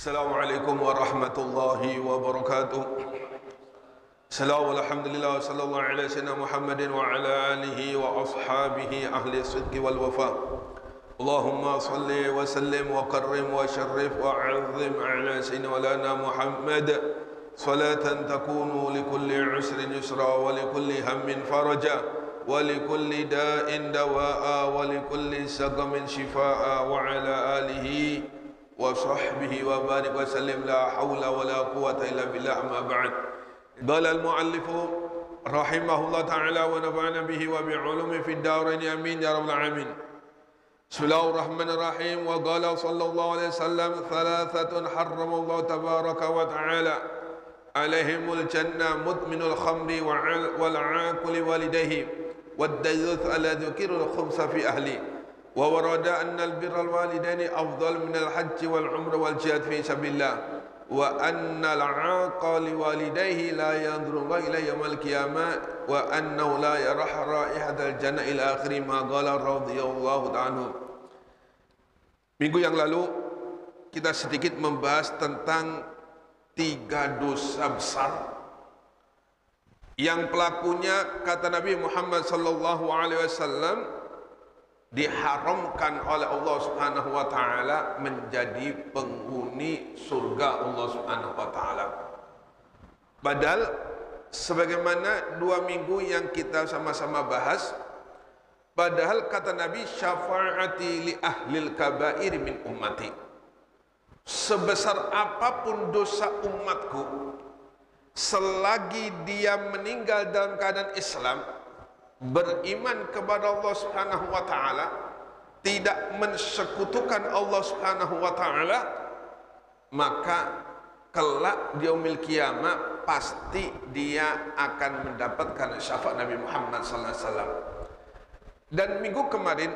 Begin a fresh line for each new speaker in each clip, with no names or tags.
Assalamualaikum warahmatullahi wabarakatuh. Assalamualaikum warahmatullahi sallallahu alaihi wasallam Muhammadin wa ala alihi wa ashabihi ahli sidqi wal wafa. Allahumma salli wa sallim wa karrim wa syarrif wa azim ala sayyidina wa lana Muhammad salatan takunu likulli usrin yusra wa likulli hammin faraja wa likulli da'in dawa'a wa likulli saqamin shifaa'a wa ala alihi wa sahbihi wa barik wa sallim la hawla wa la quwwata illa billah amma ba'd. Qala al-muallif rahimahullah ta'ala wa nafa'ana bihi wa bi'ulumi fid darain amin ya rabbal alamin. Bismillahirrahmanirrahim. Wa qala sallallahu alaihi wasallam thalathatun harramallahu tabaraka wa ta'ala alaihimul jannah mudminul khamri wal 'aquli walidayhi wad dayyuth ala dhukirul khumsa fi ahli. وورد أن البر الوالدين أفضل من الحج والعمر والجهاد في سبيل الله وأن العاق لوالديه لا ينظر إلى يوم القيامة وأنه لا يرى رائحة الجنة إلى آخر ما قال رضي الله عنه. Minggu yang lalu kita sedikit membahas tentang 3 dosa besar yang pelakunya kata Nabi Muhammad sallallahu alaihi wasallam diharamkan oleh Allah Subhanahu wa taala menjadi penghuni surga Allah Subhanahu wa taala. Padahal sebagaimana 2 minggu yang kita sama-sama bahas, padahal kata Nabi syafaati li ahlil kabair min ummati. Sebesar apapun dosa umatku, selagi dia meninggal dalam keadaan Islam, beriman kepada Allah Subhanahu wa taala, tidak mensekutukan Allah Subhanahu wa taala, maka kelak di yaumil qiyamah pasti dia akan mendapatkan syafaat Nabi Muhammad sallallahu alaihi wasallam. Dan minggu kemarin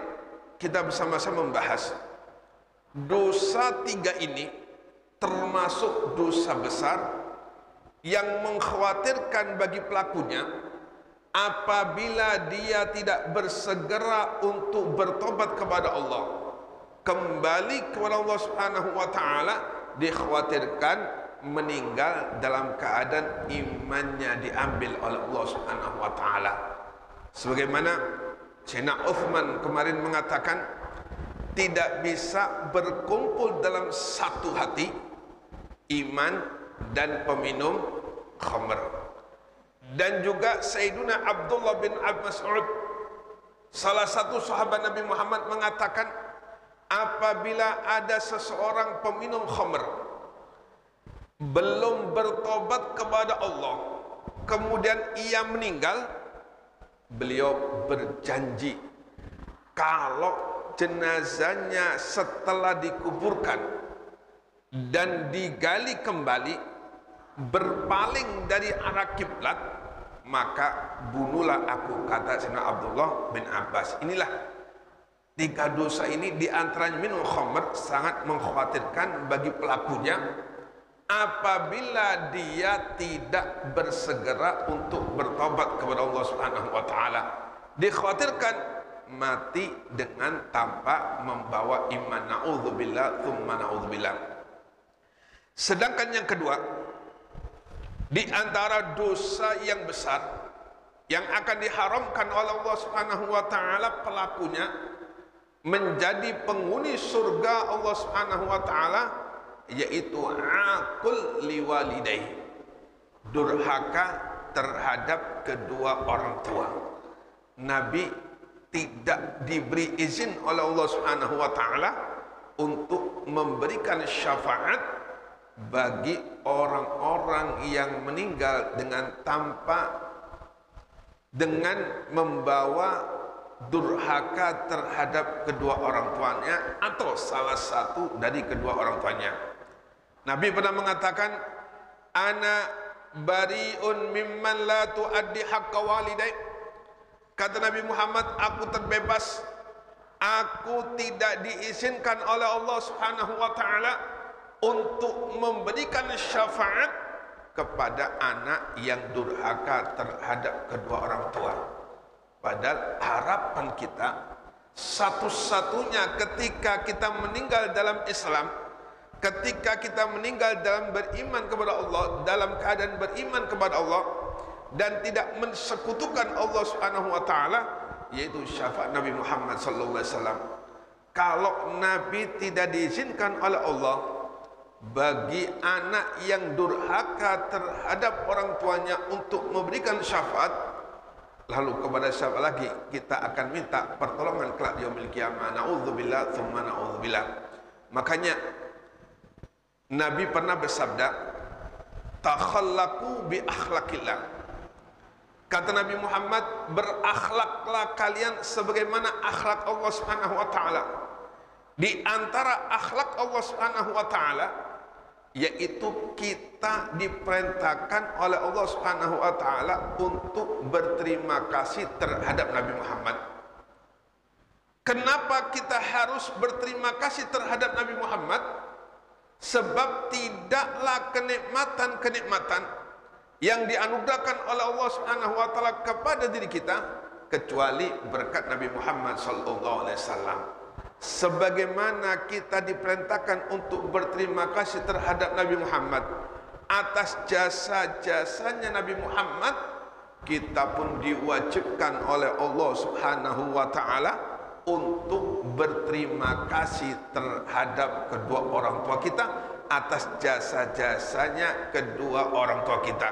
kita bersama-sama membahas dosa 3 ini termasuk dosa besar yang mengkhawatirkan bagi pelakunya apabila dia tidak bersegera untuk bertobat kepada Allah, kembali kepada Allah Subhanahu wa taala, dikhawatirkan meninggal dalam keadaan imannya diambil oleh Allah Subhanahu wa taala. Sebagaimana Sayyidina Uthman kemarin mengatakan, tidak bisa berkumpul dalam satu hati iman dan peminum khamr. Dan juga Sayyiduna Abdullah bin Mas'ud, salah satu sahabat Nabi Muhammad, mengatakan apabila ada seseorang peminum khamr belum bertobat kepada Allah, kemudian ia meninggal, beliau berjanji kalau jenazahnya setelah dikuburkan dan digali kembali berpaling dari arah kiblat, maka bunuhlah aku, kata Sayyidina Abdullah bin Abbas. Inilah 3 dosa ini, diantaranya minum khamr, sangat mengkhawatirkan bagi pelakunya apabila dia tidak bersegera untuk bertobat kepada Allah Subhanahu wa taala. Dikhawatirkan mati dengan tanpa membawa iman. Na'udzubillah tsumma na'udzubillah. Sedangkan yang kedua, di antara dosa yang besar yang akan diharamkan oleh Allah Subhanahu wa taala pelakunya menjadi penghuni surga Allah Subhanahu wa taala, yaitu aqul liwalidayhi, durhaka terhadap kedua orang tua. Nabi tidak diberi izin oleh Allah Subhanahu wa taala untuk memberikan syafaat bagi orang-orang yang meninggal dengan membawa durhaka terhadap kedua orang tuanya atau salah satu dari kedua orang tuanya. Nabi pernah mengatakan, ana bariun mimman la tuaddi haqqa walidai. Kata Nabi Muhammad, aku terbebas, aku tidak diizinkan oleh Allah Subhanahu wa taala untuk memberikan syafaat kepada anak yang durhaka terhadap kedua orang tua. Padahal harapan kita satu-satunya ketika kita meninggal dalam Islam ketika kita meninggal dalam beriman kepada Allah, dalam keadaan beriman kepada Allah dan tidak mensekutukan Allah Subhanahu wa taala, yaitu syafaat Nabi Muhammad sallallahu alaihi wasallam. Kalau Nabi tidak diizinkan oleh Allah, bagi anak yang durhaka terhadap orang tuanya untuk memberikan syafaat, lalu kepada siapa lagi kita akan minta pertolongan kelak yaumil qiyamah? Na'udzubillah tsumma na'udzubillah. Makanya Nabi pernah bersabda, takhallaqu bi akhlaqillah. Kata Nabi Muhammad, berakhlaklah kalian sebagaimana akhlak Allah Subhanahu wa taala. Di antara akhlak Allah Subhanahu wa taala yaitu kita diperintahkan oleh Allah Subhanahu wa taala untuk berterima kasih terhadap Nabi Muhammad. Kenapa kita harus berterima kasih terhadap Nabi Muhammad? Sebab tidaklah kenikmatan-kenikmatan yang dianugerahkan oleh Allah Subhanahu wa taala kepada diri kita kecuali berkat Nabi Muhammad sallallahu alaihi wasallam. Sebagaimana kita diperintahkan untuk berterima kasih terhadap Nabi Muhammad atas jasa-jasanya Nabi Muhammad, kita pun diwajibkan oleh Allah Subhanahu wa taala untuk berterima kasih terhadap kedua orang tua kita atas jasa-jasanya kedua orang tua kita.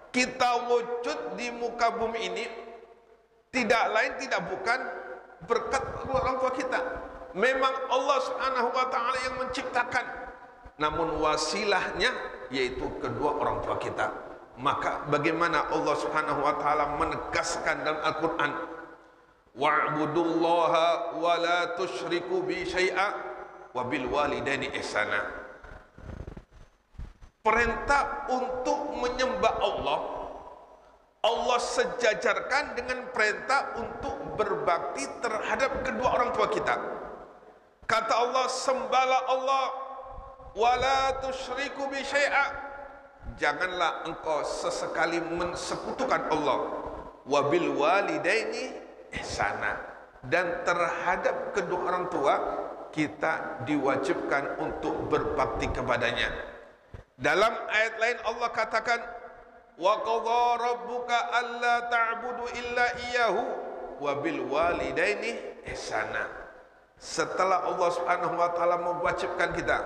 Kita wujud di muka bumi ini tidak lain tidak bukan berkat kedua orang tua kita. Memang Allah Subhanahu wa taala yang menciptakan, namun wasilahnya yaitu kedua orang tua kita. Maka bagaimana Allah Subhanahu wa taala menegaskan dalam Al-Qur'an, wa'budullaha wa la tusyriku bi syai'a wa bil walidaini ihsana. Perintah untuk menyembah Allah, Allah sejajarkan dengan perintah untuk berbakti terhadap kedua orang tua kita. Kata Allah, sembahlah Allah wa la tusyriku bi syai'a. Janganlah engkau sesekali mensekutukan Allah. Wa bil walidaini ihsana. Dan terhadap kedua orang tua kita diwajibkan untuk berbakti kepadanya. Dalam ayat lain Allah katakan, wa qadha rabbuka alla ta'budu illa iyyahu wa bil walidaini ihsana. Setelah Allah Subhanahu wa taala mewajibkan kita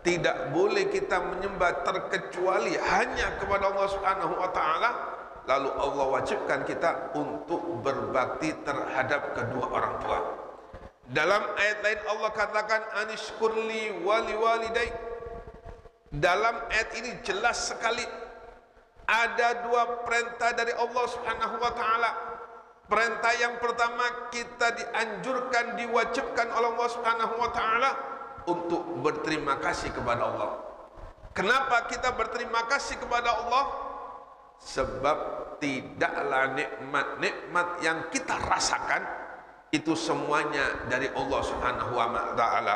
tidak boleh kita menyembah terkecuali hanya kepada Allah Subhanahu wa taala, lalu Allah wajibkan kita untuk berbakti terhadap kedua orang tua. Dalam ayat lain Allah katakan, anishkurli wali walidai. Dalam ayat ini jelas sekali ada dua perintah dari Allah Subhanahu wa taala. Perintah yang pertama, kita dianjurkan, diwajibkan oleh Allah Subhanahu wa taala untuk berterima kasih kepada Allah. Kenapa kita berterima kasih kepada Allah? Sebab tidaklah nikmat-nikmat yang kita rasakan itu semuanya dari Allah Subhanahu wa taala.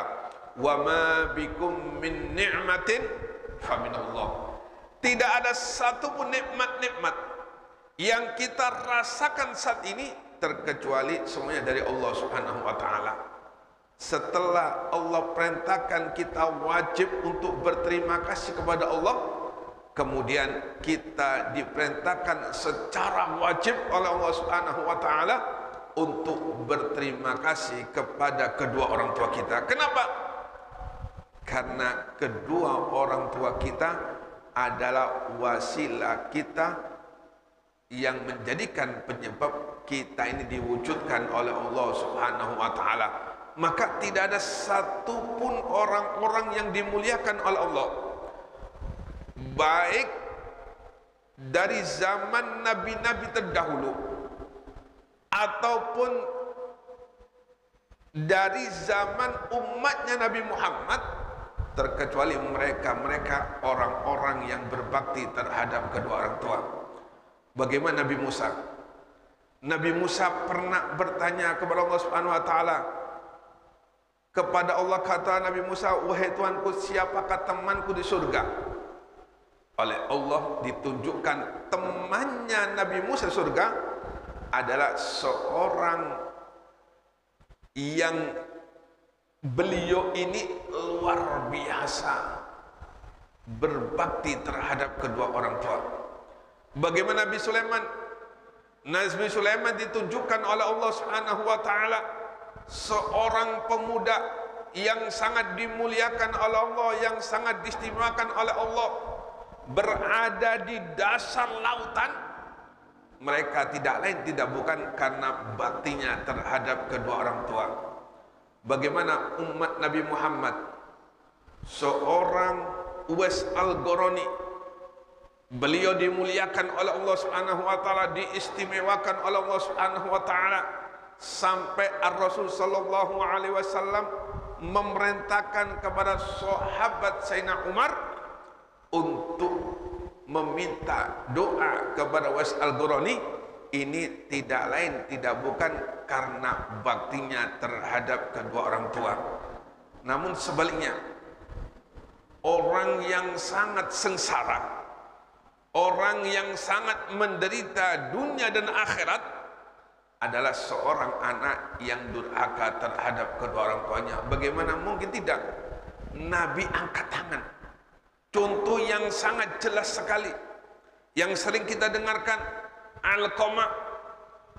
Wa ma bikum min ni'matin fa minallah. Tidak ada satu pun nikmat-nikmat yang kita rasakan saat ini terkecuali semuanya dari Allah Subhanahu wa taala. Setelah Allah perintahkan kita wajib untuk berterima kasih kepada Allah, kemudian kita diperintahkan secara wajib oleh Allah Subhanahu wa taala untuk berterima kasih kepada kedua orang tua kita. Kenapa? Karena kedua orang tua kita adalah wasilah kita yang menjadikan penyebab kita ini diwujudkan oleh Allah Subhanahu wa taala. Maka tidak ada satupun orang-orang yang dimuliakan oleh Allah, baik dari zaman nabi-nabi terdahulu ataupun dari zaman umatnya Nabi Muhammad, terkecuali mereka orang-orang yang berbakti terhadap kedua orang tua. Bagaimana Nabi Musa? Nabi Musa pernah bertanya kepada Allah Subhanahu wa taala. Kepada Allah kata Nabi Musa, wahai Tuhanku, siapakah temanku di surga? Oleh Allah ditunjukkan temannya Nabi Musa di surga adalah seorang yang beliau ini luar biasa berbakti terhadap kedua orang tua. Bagaimana Nabi Sulaiman? Nabi Sulaiman ditunjukkan oleh Allah Subhanahu wa taala seorang pemuda yang sangat dimuliakan oleh Allah, yang sangat diistimewakan oleh Allah, berada di dasar lautan. Mereka tidak lain tidak bukan karena baktinya terhadap kedua orang tua. Bagaimana umat Nabi Muhammad, seorang Uwais Al-Qarani, beliau dimuliakan oleh Allah Subhanahu wa taala, diistimewakan oleh Allah Subhanahu wa taala, sampai Ar-Rasul sallallahu alaihi wasallam memerintahkan kepada sahabat Sayyidina Umar untuk meminta doa kepada Uwais Al-Qarani. Ini tidak lain tidak bukan karena baktinya terhadap kedua orang tua, namun sebaliknya, orang yang sangat sengsara, orang yang sangat menderita dunia dan akhirat adalah seorang anak yang durhaka terhadap kedua orang tuanya. Bagaimana mungkin tidak? Nabi angkat tangan. Contoh yang sangat jelas sekali yang sering kita dengarkan, Alqamah.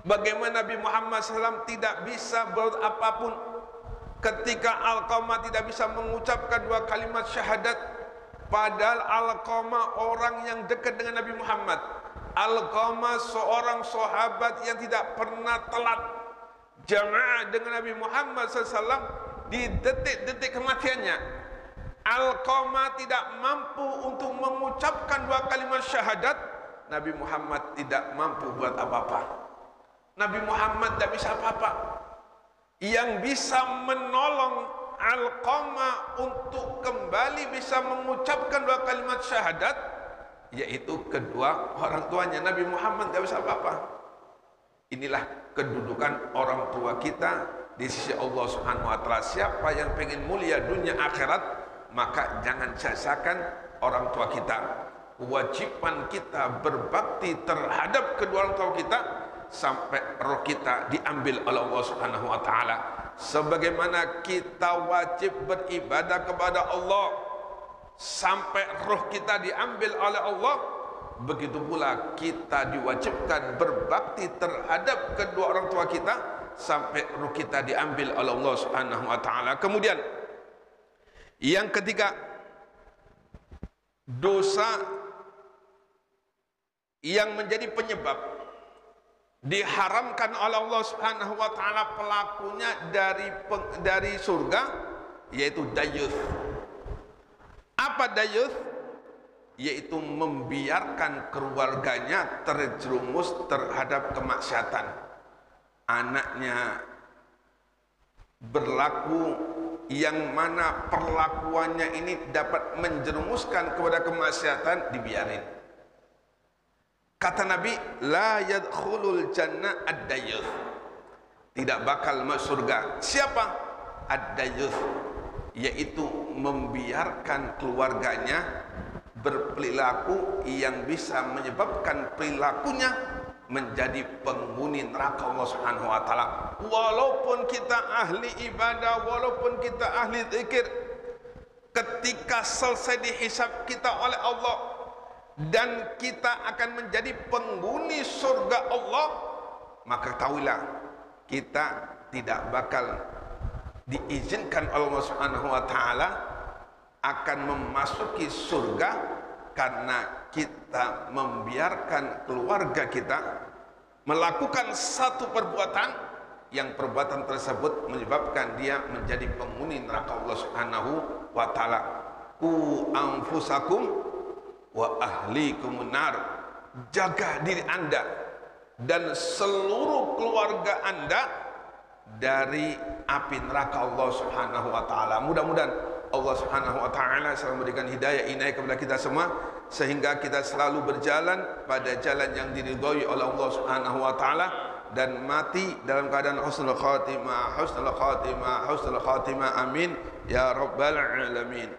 Bagaimana Nabi Muhammad SAW tidak bisa berbuat apapun ketika Alqamah tidak bisa mengucapkan dua kalimat syahadat, padahal Alqamah orang yang dekat dengan Nabi Muhammad. Alqamah seorang sahabat yang tidak pernah telat jamaah dengan Nabi Muhammad SAW di detik-detik kematiannya. Alqamah tidak mampu untuk mengucapkan dua kalimat syahadat, Nabi Muhammad tidak mampu buat apa-apa. Nabi Muhammad tidak bisa apa-apa. Yang bisa menolong Alqamah untuk kembali bisa mengucapkan dua kalimat syahadat yaitu kedua orang tuanya. Nabi Muhammad tidak bisa apa-apa. Inilah kedudukan orang tua kita di sisi Allah Subhanahu wa taala. Siapa yang pengen mulia dunia akhirat, maka jangan sia-siakan orang tua kita. Kewajiban kita berbakti terhadap kedua orang tua kita sampai roh kita diambil oleh Allah Subhanahu wa taala. Sebagaimana kita wajib beribadah kepada Allah sampai roh kita diambil oleh Allah, begitu pula kita diwajibkan berbakti terhadap kedua orang tua kita sampai roh kita diambil oleh Allah Subhanahu wa taala. Kemudian yang ketiga, dosa yang menjadi penyebab diharamkan oleh Allah Subhanahu wa taala pelakunya dari surga, yaitu dayuth. Apa dayuth? Yaitu membiarkan keluarganya terjerumus terhadap kemaksiatan. Anaknya berlaku yang mana perlakuannya ini dapat menjerumuskan kepada kemaksiatan, dibiarin. Kata Nabi, la yadkhulul jannah ad-dayuth. Tidak bakal masuk surga. Siapa? Ad-dayuth, yaitu membiarkan keluarganya berperilaku yang bisa menyebabkan perilakunya menjadi penghuni neraka Allah Subhanahu wa taala. Walaupun kita ahli ibadah, walaupun kita ahli zikir, ketika selesai dihisab kita oleh Allah dan kita akan menjadi penghuni surga Allah, maka tahuilah kita tidak bakal diizinkan Allah Subhanahu wa taala akan memasuki surga karena kita membiarkan keluarga kita melakukan satu perbuatan yang perbuatan tersebut menyebabkan dia menjadi penghuni neraka Allah Subhanahu wa taala. Qu anfusakum wa ahlikum nar. Jaga diri Anda dan seluruh keluarga Anda dari api neraka Allah Subhanahu wa taala. Mudah-mudahan Allah Subhanahu wa taala selalu memberikan hidayah inayah kepada kita semua sehingga kita selalu berjalan pada jalan yang diridhai oleh Allah Subhanahu wa taala dan mati dalam keadaan husnul khatimah, husnul khatimah, husnul khatimah. Amin ya rabbal alamin.